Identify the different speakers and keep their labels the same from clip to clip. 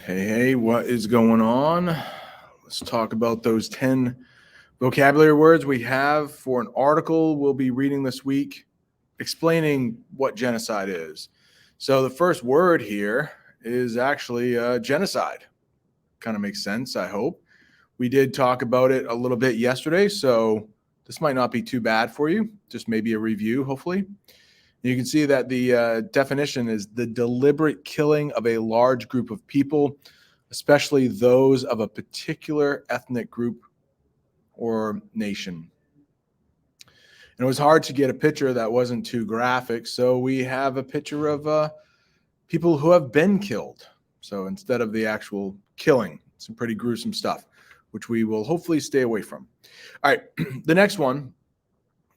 Speaker 1: Hey, what is going on? Let's talk about those 10 vocabulary words we have for an article we'll be reading this week explaining what genocide is. So, the first word here is actually genocide. Kind of makes sense, I hope. We did talk about it a little bit yesterday, so this might not be too bad for you. Just maybe a review, hopefully. You can see that the definition is the deliberate killing of a large group of people, especially those of a particular ethnic group or nation. And it was hard to get a picture that wasn't too graphic, so we have a picture of people who have been killed. So instead of the actual killing, some pretty gruesome stuff, which we will hopefully stay away from. All right, the next one,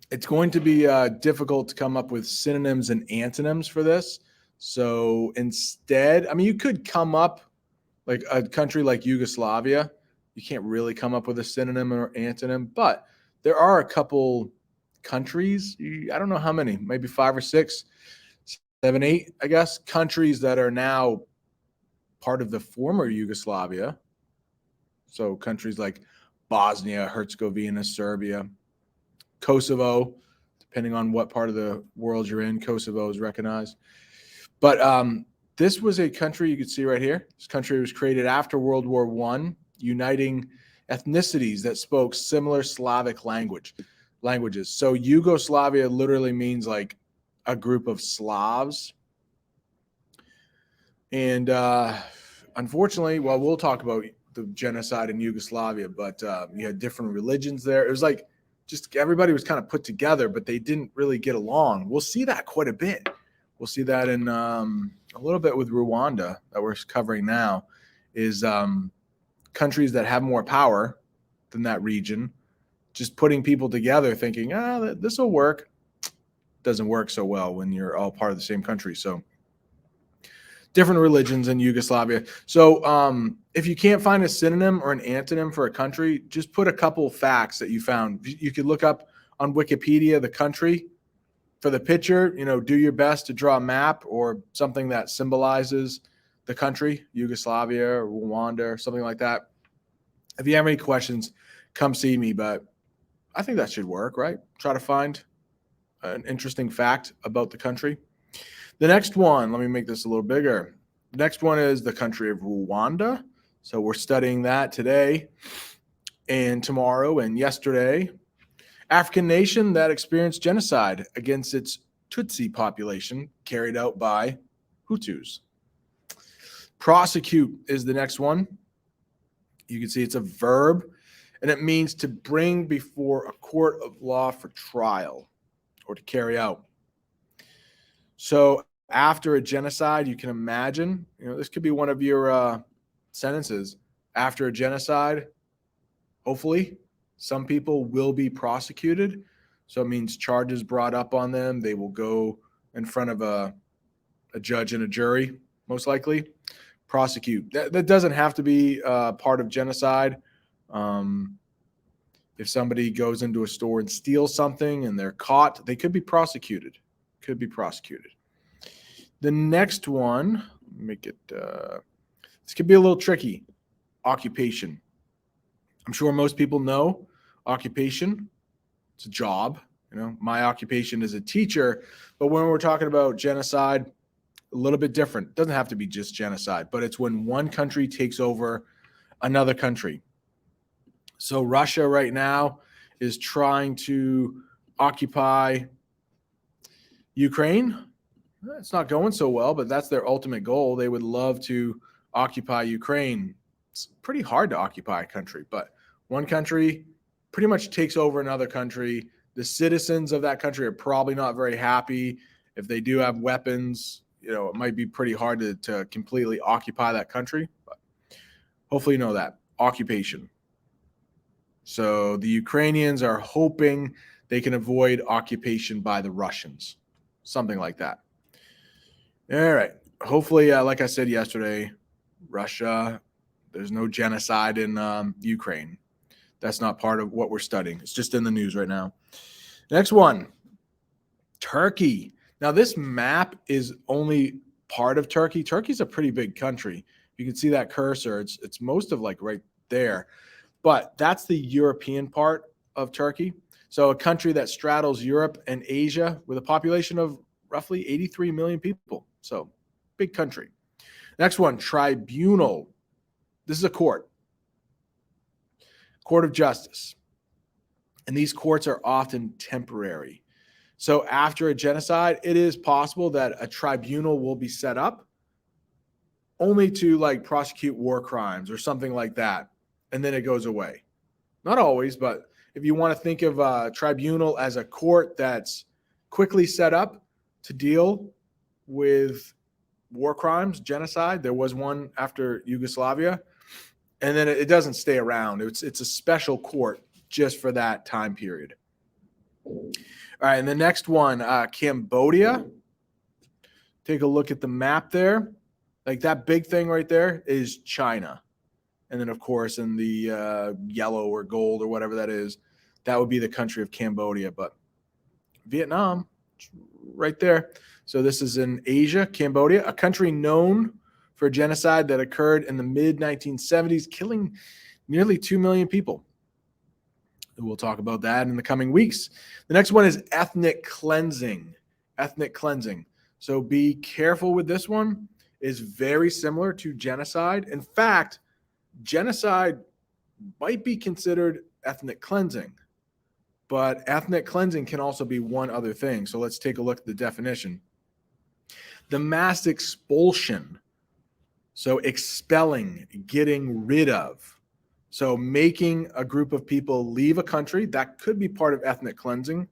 Speaker 1: it's going to be difficult to come up with synonyms and antonyms for this. So instead, I mean, you could come up like a country like Yugoslavia. You can't really come up with a synonym or antonym, but there are a couple countries. I don't know how many, maybe 5 or 6, 7, 8, I guess, countries that are now part of the former Yugoslavia. So countries like Bosnia, Herzegovina, Serbia, Kosovo, depending on what part of the world you're in, Kosovo is recognized. But this was a country you could see right here. This country was created after World War I, uniting ethnicities that spoke similar Slavic languages. So Yugoslavia literally means like a group of Slavs. And unfortunately, well, we'll talk about the genocide in Yugoslavia, but you had different religions there. It was like just everybody was kind of put together, but they didn't really get along. We'll see that quite a bit. We'll see that in a little bit with Rwanda that we're covering now, is countries that have more power than that region, just putting people together thinking, this will work. Doesn't work so well when you're all part of the same country. So different religions in Yugoslavia. So if you can't find a synonym or an antonym for a country, just put a couple facts that you found. You could look up on Wikipedia the country. For the picture, do your best to draw a map or something that symbolizes the country, Yugoslavia or Rwanda or something like that. If you have any questions, come see me, but I think that should work, right? Try to find an interesting fact about the country. The next one, let me make this a little bigger. The next one is the country of Rwanda. So we're studying that today and tomorrow and yesterday. African nation that experienced genocide against its Tutsi population carried out by Hutus. Prosecute is the next one. You can see it's a verb, and it means to bring before a court of law for trial or to carry out. So after a genocide, you can imagine, this could be one of your sentences. After a genocide, hopefully, some people will be prosecuted. So it means charges brought up on them. They will go in front of a judge and a jury, most likely. Prosecute. That doesn't have to be part of genocide. If somebody goes into a store and steals something and they're caught, they could be prosecuted. The next one, make it, this could be a little tricky. Occupation. I'm sure most people know occupation. It's a job. My occupation is a teacher. But when we're talking about genocide, a little bit different. It doesn't have to be just genocide, but it's when one country takes over another country. So Russia right now is trying to occupy Ukraine. It's not going so well, but that's their ultimate goal. They would love to occupy Ukraine. It's pretty hard to occupy a country, but one country pretty much takes over another country. The citizens of that country are probably not very happy. If they do have weapons, it might be pretty hard to completely occupy that country. But hopefully you know that. Occupation. So the Ukrainians are hoping they can avoid occupation by the Russians. Something like that. All right. Hopefully, like I said yesterday, Russia, there's no genocide in Ukraine. That's not part of what we're studying. It's just in the news right now. Next one, Turkey. Now, this map is only part of Turkey. Turkey's a pretty big country. You can see that cursor. It's most of like right there. But that's the European part of Turkey. So a country that straddles Europe and Asia with a population of roughly 83 million people. So big country. Next one, tribunal. This is a court of justice. And these courts are often temporary. So after a genocide, it is possible that a tribunal will be set up only to like prosecute war crimes or something like that. And then it goes away. Not always, but if you want to think of a tribunal as a court that's quickly set up to deal with war crimes, genocide, there was one after Yugoslavia, and then it doesn't stay around. It's a special court just for that time period. All right, and the next one, Cambodia. Take a look at the map there. Like that big thing right there is China. And then, of course, in the yellow or gold or whatever that is, that would be the country of Cambodia. But Vietnam, right there. So this is in Asia, Cambodia, a country known for a genocide that occurred in the mid-1970s, killing nearly 2 million people. We'll talk about that in the coming weeks. The next one is ethnic cleansing. Ethnic cleansing. So be careful with this one. It's very similar to genocide. In fact, genocide might be considered ethnic cleansing, but ethnic cleansing can also be one other thing. So let's take a look at the definition. The mass expulsion. So expelling, getting rid of. So making a group of people leave a country, that could be part of ethnic cleansing,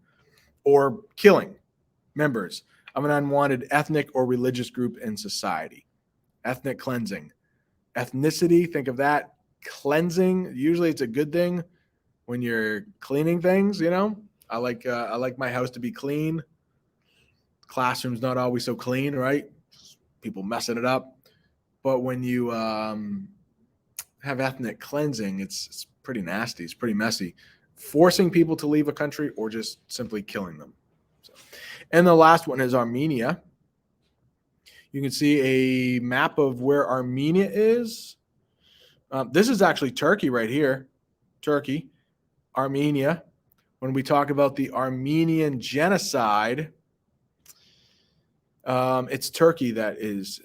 Speaker 1: or killing members of an unwanted ethnic or religious group in society. Ethnic cleansing. Ethnicity, think of that. Cleansing, usually it's a good thing when you're cleaning things, you know. I like my house to be clean. Classroom's not always so clean, right? People messing it up. But when you have ethnic cleansing, it's pretty nasty. It's pretty messy. Forcing people to leave a country or just simply killing them. So. And the last one is Armenia. You can see a map of where Armenia is. This is actually Turkey right here. Turkey, Armenia. When we talk about the Armenian genocide, it's Turkey that is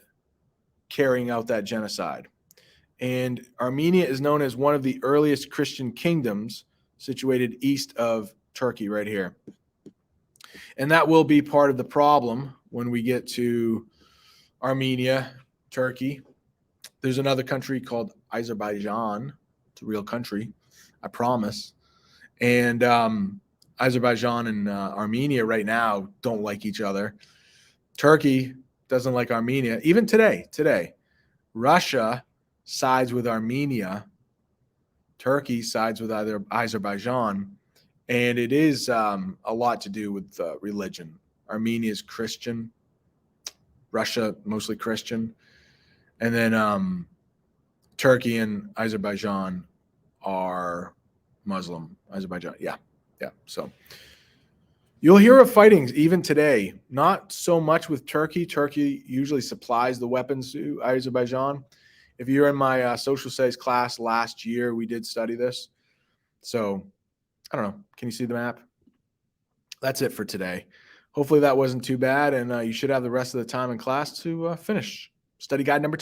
Speaker 1: carrying out that genocide. And Armenia is known as one of the earliest Christian kingdoms situated east of Turkey right here. And that will be part of the problem when we get to Armenia, Turkey. There's another country called Azerbaijan. It's a real country, I promise. And Azerbaijan and Armenia right now don't like each other. Turkey doesn't like Armenia. Even today, Russia sides with Armenia. Turkey sides with either Azerbaijan. And it is a lot to do with religion. Armenia is Christian. Russia, mostly Christian. And then Turkey and Azerbaijan are Muslim. Azerbaijan, yeah. So you'll hear of fightings even today. Not so much with Turkey. Turkey usually supplies the weapons to Azerbaijan. If you're in my social studies class last year, we did study this. So I don't know. Can you see the map? That's it for today. Hopefully that wasn't too bad, and you should have the rest of the time in class to finish study guide number 2.